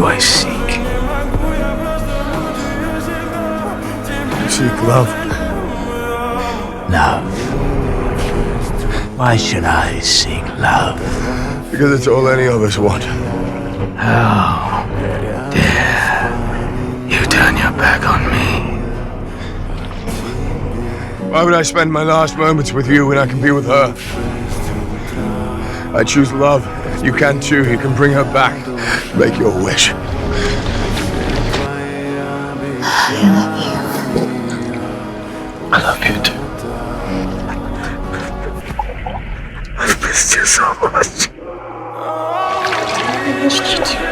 do I seek? You seek love. Love. Why should I seek love? Because it's all any of us want. How dare you turn your back on me? Why would I spend my last moments with you when I can be with her? I choose love. You can too. You can bring her back. Make your wish. I love you too. I've missed you so much. I missed you too.